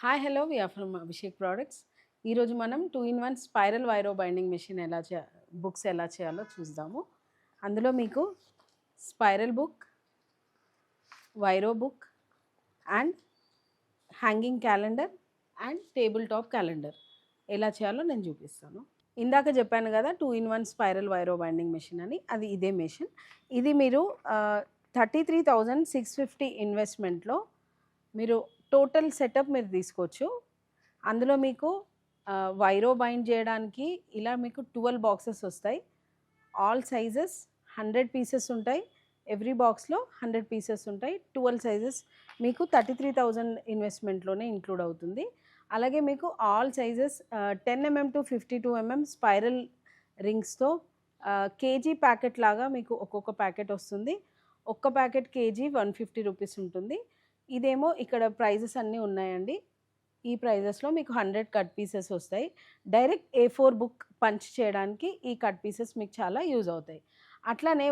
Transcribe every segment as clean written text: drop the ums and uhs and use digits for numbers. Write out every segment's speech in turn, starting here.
Hi hello we are from Abhishek products. ఈరోజు మనం 2-in-1 spiral wiro binding machine books ఎలా చేయాలో చూద్దాము. అందులో మీకు spiral book, wiro book and hanging calendar and table top calendar ఎలా చేయాలో నేను చూపిస్తాను. ఇందాక చెప్పాను కదా 2-in-1 spiral wiro binding machine అని, అది ఇదే మెషిన్. ఇది మీరు 33,650 ఇన్వెస్ట్మెంట్లో మీరు టోటల్ సెటప్ మీరు తీసుకోవచ్చు. అందులో మీకు వైరో బైండ్ చేయడానికి ఇలా మీకు 12 బాక్సెస్ వస్తాయి. ఆల్ సైజెస్ 100 పీసెస్ ఉంటాయి. ఎవ్రీ బాక్స్లో 100 పీసెస్ ఉంటాయి. 12 సైజెస్ మీకు 33,000 ఇన్వెస్ట్మెంట్లోనే ఇంక్లూడ్ అవుతుంది. అలాగే మీకు all sizes 10 mm to 52 mm spiral రింగ్స్తో కేజీ ప్యాకెట్ లాగా మీకు ఒక్కొక్క ప్యాకెట్ వస్తుంది. ఒక్క ప్యాకెట్ కేజీ 150 రూపీస్ ఉంటుంది. ఇదేమో ఇక్కడ ప్రైజెస్ అన్నీ ఉన్నాయండి. ఈ ప్రైజెస్లో మీకు 100 కట్ పీసెస్ వస్తాయి. డైరెక్ట్ A4 బుక్ పంచ్ చేయడానికి ఈ కట్ పీసెస్ మీకు చాలా యూజ్ అవుతాయి. అట్లానే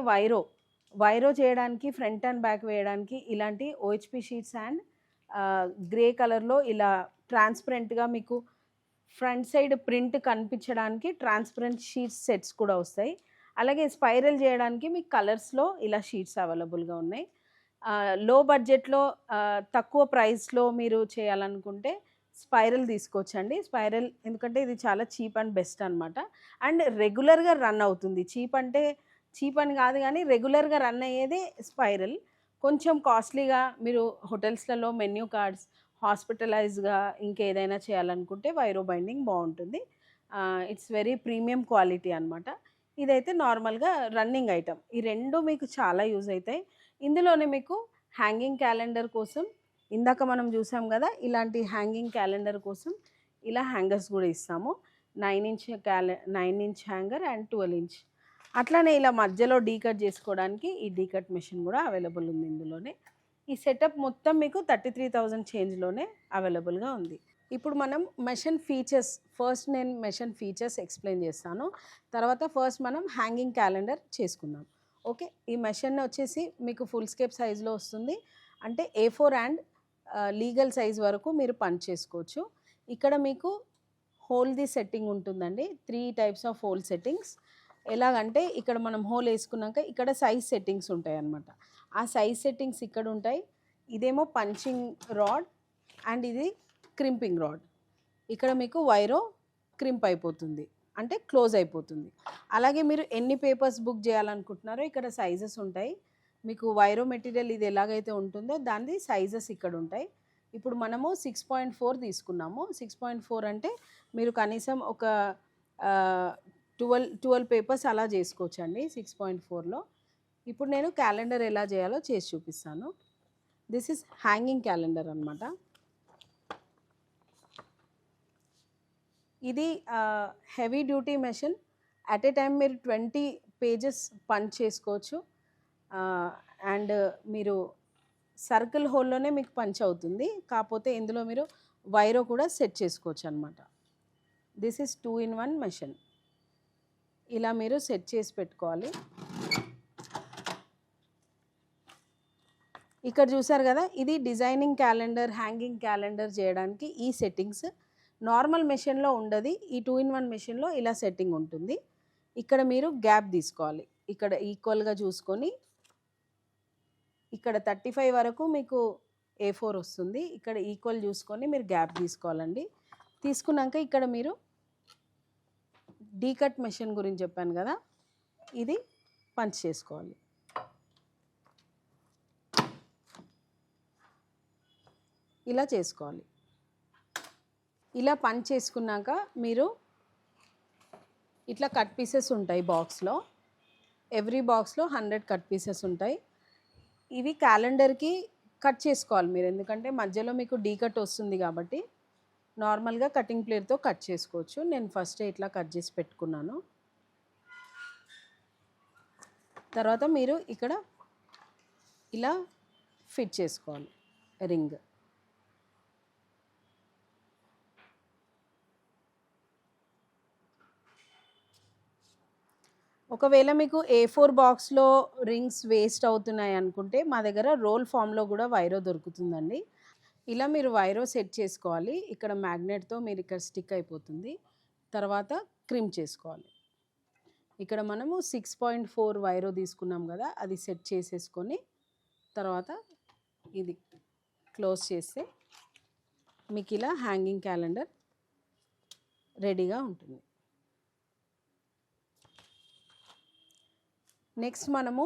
వైరో చేయడానికి ఫ్రంట్ అండ్ బ్యాక్ వేయడానికి ఇలాంటి OHP షీట్స్ అండ్ గ్రే కలర్లో ఇలా ట్రాన్స్పరెంట్గా మీకు ఫ్రంట్ సైడ్ ప్రింట్ కనిపించడానికి ట్రాన్స్పరెంట్ షీట్స్ సెట్స్ కూడా వస్తాయి. అలాగే స్పైరల్ చేయడానికి మీకు కలర్స్లో ఇలా షీట్స్ అవైలబుల్గా ఉన్నాయి. లో బడ్జెట్లో తక్కువ ప్రైస్లో మీరు చేయాలనుకుంటే స్పైరల్ తీసుకోవచ్చండి. స్పైరల్ ఎందుకంటే ఇది చాలా చీప్ అండ్ బెస్ట్ అనమాట. అండ్ రెగ్యులర్గా రన్ అవుతుంది. చీప్ అని కాదు కానీ రెగ్యులర్గా రన్ అయ్యేది స్పైరల్. కొంచెం కాస్ట్లీగా మీరు హోటల్స్లలో మెన్యూ కార్డ్స్, హాస్పిటలైజ్గా ఇంకేదైనా చేయాలనుకుంటే వైరో బైండింగ్ బాగుంటుంది. ఇట్స్ వెరీ ప్రీమియం క్వాలిటీ అనమాట. ఇదైతే నార్మల్గా రన్నింగ్ ఐటమ్. ఈ రెండు మీకు చాలా యూజ్ అవుతాయి. ఇందులోనే మీకు హ్యాంగింగ్ క్యాలెండర్ కోసం ఇందాక మనం చూసాం కదా, ఇలాంటి హ్యాంగింగ్ క్యాలెండర్ కోసం ఇలా హ్యాంగర్స్ కూడా ఇస్తాము. 9 ఇంచ్ హ్యాంగర్ అండ్ 12 ఇంచ్. అట్లానే ఇలా మధ్యలో డీకట్ చేసుకోవడానికి ఈ డీకట్ మెషిన్ కూడా అవైలబుల్ ఉంది ఇందులోనే. ఈ సెటప్ మొత్తం మీకు 33,000 చేంజ్లోనే అవైలబుల్గా ఉంది. ఇప్పుడు మనం మెషిన్ ఫీచర్స్, ఫస్ట్ నేను మెషిన్ ఫీచర్స్ ఎక్స్ప్లెయిన్ చేస్తాను. తర్వాత ఫస్ట్ మనం హ్యాంగింగ్ క్యాలెండర్ చేసుకుందాం. ఓకే, ఈ మెషిన్ వచ్చేసి మీకు ఫుల్ స్కేప్ సైజులో వస్తుంది. అంటే A4 అండ్ లీగల్ సైజ్ వరకు మీరు పంచ్ చేసుకోవచ్చు. ఇక్కడ మీకు హోల్ది సెట్టింగ్ ఉంటుందండి. 3 టైప్స్ ఆఫ్ హోల్ సెట్టింగ్స్. ఎలాగంటే ఇక్కడ మనం హోల్ వేసుకున్నాక ఇక్కడ సైజ్ సెట్టింగ్స్ ఉంటాయి అన్నమాట. ఆ సైజ్ సెట్టింగ్స్ ఇక్కడ ఉంటాయి. ఇదేమో పంచింగ్ రాడ్ అండ్ ఇది క్రింపింగ్ రాడ్. ఇక్కడ మీకు వైరో క్రింప్ అయిపోతుంది, అంటే క్లోజ్ అయిపోతుంది. అలాగే మీరు ఎన్ని పేపర్స్ బుక్ చేయాలనుకుంటున్నారో ఇక్కడ సైజెస్ ఉంటాయి. మీకు వైరో మెటీరియల్ ఇది ఎలాగైతే ఉంటుందో దాని సైజెస్ ఇక్కడ ఉంటాయి. ఇప్పుడు మనము 6.4 తీసుకున్నాము. 6.4 అంటే మీరు కనీసం ఒక 12 పేపర్స్ అలా చేసుకోవచ్చండి 6.4లో. ఇప్పుడు నేను క్యాలెండర్ ఎలా చేయాలో చేసి చూపిస్తాను. దిస్ ఈజ్ హ్యాంగింగ్ క్యాలెండర్ అనమాట. ఇది heavy duty machine. At a time మీరు 20 పేజెస్ పంచ్ చేసుకోవచ్చు. అండ్ మీరు సర్కిల్ హోల్లోనే మీకు పంచ్ అవుతుంది. కాకపోతే ఇందులో మీరు వైరో కూడా సెట్ చేసుకోవచ్చు అనమాట. This is 2-in-1 machine. ఇలా మీరు సెట్ చేసి పెట్టుకోవాలి. ఇక్కడ చూసారు కదా, ఇది డిజైనింగ్ క్యాలెండర్, హ్యాంగింగ్ క్యాలెండర్ చేయడానికి ఈ సెట్టింగ్స్. నార్మల్ మెషిన్లో ఉండదు. ఈ 2-in-1 మెషిన్లో ఇలా సెట్టింగ్ ఉంటుంది. ఇక్కడ మీరు గ్యాప్ తీసుకోవాలి. ఇక్కడ ఈక్వల్గా చూసుకొని ఇక్కడ 35 వరకు మీకు A4 వస్తుంది. ఇక్కడ ఈక్వల్ చూసుకొని మీరు గ్యాప్ తీసుకోవాలండి. తీసుకున్నాక ఇక్కడ మీరు డీకట్ మెషిన్ గురించి చెప్పాను కదా, ఇది పంచ్ చేసుకోవాలి. ఇలా చేసుకోవాలి. ఇలా పంచ్ చేసుకున్నాక మీరు ఇట్లా కట్ పీసెస్ ఉంటాయి బాక్స్లో. ఎవ్రీ బాక్స్లో 100 కట్ పీసెస్ ఉంటాయి. ఇవి క్యాలెండర్కి కట్ చేసుకోవాలి మీరు, ఎందుకంటే మధ్యలో మీకు డీకట్ వస్తుంది కాబట్టి నార్మల్గా కటింగ్ ప్లేట్తో కట్ చేసుకోవచ్చు. నేను ఫస్టే ఇట్లా కట్ చేసి పెట్టుకున్నాను. తర్వాత మీరు ఇక్కడ ఇలా ఫిట్ చేసుకోవాలి రింగ్. ఒకవేళ మీకు A4 బాక్స్లో రింగ్స్ వేస్ట్ అవుతున్నాయి అనుకుంటే మా దగ్గర రోల్ ఫామ్లో కూడా వైరో దొరుకుతుందండి. ఇలా మీరు వైరో సెట్ చేసుకోవాలి. ఇక్కడ మ్యాగ్నెట్‌తో మీరు ఇక్కడ స్టిక్ అయిపోతుంది. తర్వాత క్రిమ్ చేసుకోవాలి. ఇక్కడ మనము 6.4 వైరో తీసుకున్నాం కదా, అది సెట్ చేసేసుకొని తర్వాత ఇది క్లోజ్ చేస్తే మీకు ఇలా హ్యాంగింగ్ క్యాలెండర్ రెడీగా ఉంటుంది. నెక్స్ట్ మనము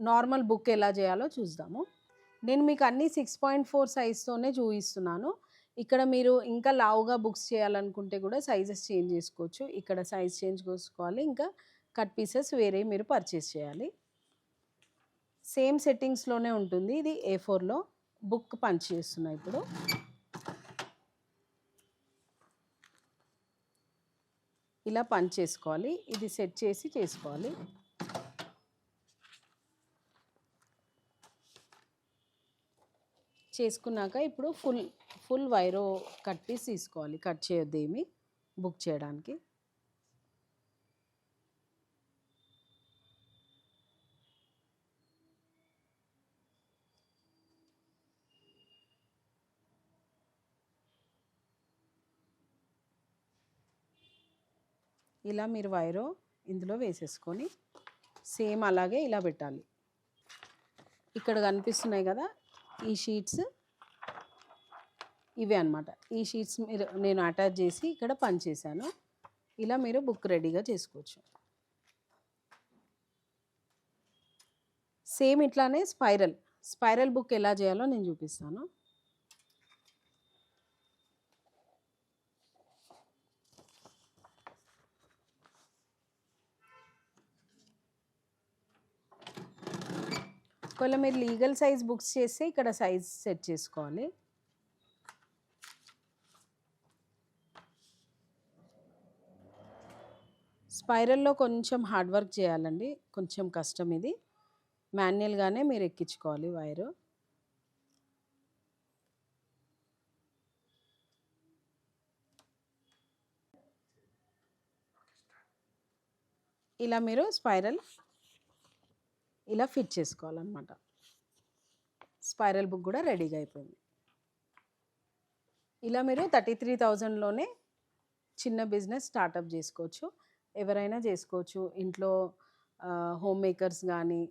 నార్మల్ బుక్ ఎలా చేయాలో చూద్దాము. నేను మీకు అన్ని 6.4 సైజ్తోనే చూపిస్తున్నాను. ఇక్కడ మీరు ఇంకా లావుగా బుక్స్ చేయాలనుకుంటే కూడా సైజెస్ చేంజ్ చేసుకోవచ్చు. ఇక్కడ సైజ్ చేంజ్ చేసుకోవాలి, ఇంకా కట్ పీసెస్ వేరే మీరు పర్చేస్ చేయాలి. సేమ్ సెట్టింగ్స్లోనే ఉంటుంది. ఇది A4లో బుక్ పంచ్ చేస్తున్నా. ఇప్పుడు ఇలా పంచ్ చేసుకోవాలి. ఇది సెట్ చేసి చేసుకోవాలి. చేసుకున్నాక ఇప్పుడు ఫుల్ వైరో కట్ పీస్ తీసుకోవాలి. కట్ చేయొద్దు ఏమి బుక్ చేయడానికి. ఇలా మీరు వైరో ఇందులో వేసేసుకొని సేమ్ అలాగే ఇలా పెట్టాలి. ఇక్కడ కనిపిస్తున్నాయి కదా ఈ షీట్స్, ఇవే అనమాట. ఈ షీట్స్ నేను అటాచ్ చేసి ఇక్కడ పంచ్ చేశాను. ఇలా మీరు బుక్ రెడీగా చేసుకోవచ్చు. సేమ్ ఇట్లానే స్పైరల్ బుక్ ఎలా చేయాలో నేను చూపిస్తాను. ఒకవేళ మీరు లీగల్ సైజ్ బుక్స్ చేస్తే ఇక్కడ సైజ్ సెట్ చేసుకోవాలి. స్పైరల్లో కొంచెం హార్డ్ వర్క్ చేయాలండి, కొంచెం కష్టం. ఇది మాన్యువల్గానే మీరు ఎక్కించుకోవాలి వైరు. ఇలా మీరు స్పైరల్ ఇలా ఫిట్ చేసుకోవాలన్నమాట. స్పైరల్ బుక్ కూడా రెడీగా అయిపోయింది. ఇలా మీరు 33,000లోనే చిన్న బిజినెస్ స్టార్టప్ చేసుకోవచ్చు. ఎవరైనా చేసుకోవచ్చు. ఇంట్లో హోమ్ మేకర్స్ కానీ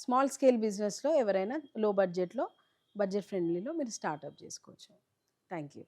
స్మాల్ స్కేల్ బిజినెస్లో ఎవరైనా లో బడ్జెట్ ఫ్రెండ్లీలో మీరు స్టార్టప్ చేసుకోవచ్చు. Thank you.